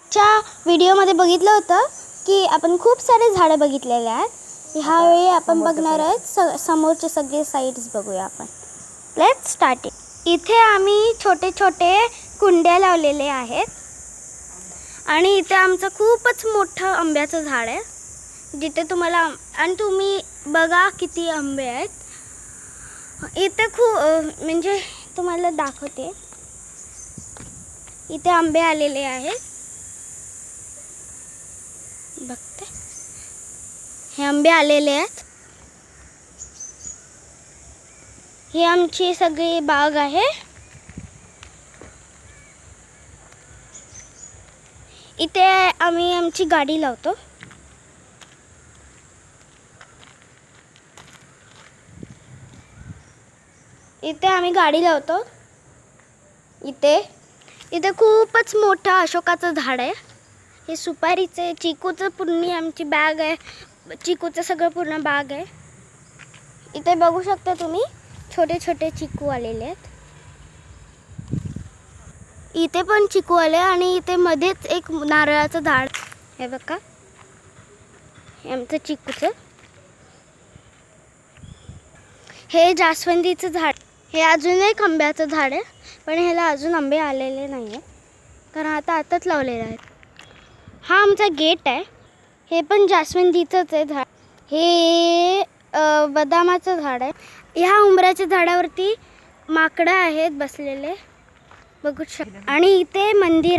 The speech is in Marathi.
मागच्या व्हिडिओमध्ये बघितलं होतं की आपण खूप सारे झाडं बघितलेले आहेत. ह्यावेळी आपण बघणार आहोत समोरचे सगळे साईड्स बघूया आपण. Let's start it. इथे आम्ही छोटे छोटे कुंड्या लावलेले आहेत आणि इथे आमचं खूपच मोठं आंब्याचं झाड आहे, जिथे तुम्हाला आणि तुम्ही बघा किती आंबे आहेत. इथे खूप म्हणजे तुम्हाला दाखवते, इथे आंबे आलेले आहेत. बघते, हे आंबे आलेले आहेत. ही आमची सगळी बाग आहे. इथे आम्ही आमची गाडी लावतो. इथे आम्ही गाडी लावतो. इथे खूपच मोठं अशोकाचं झाड आहे. हे सुपारीचे चिकूचं पूर्ण आमची बाग आहे. चिकूचं सगळं पूर्ण बाग आहे. इथे बघू शकता तुम्ही छोटे छोटे चिकू आलेले आहेत. इथे पण चिकू आले आणि इथे मध्येच एक नारळाचं झाड. हे बघा, हे आमचं चिकूचं. हे जास्वंदीचं झाड. हे अजून एक आंब्याचं झाड आहे, पण ह्याला अजून आंबे आलेले नाही आहे, कारण आताच लावलेलं आहे. हा आमचा गेट आहे. हे पण जास्वंदीचंच आहे झाड. हे बदामाचं झाड आहे. ह्या उंबराच्या झाडावरती माकडं आहेत बसलेले, बघू शकता. आणि इथे मंदिर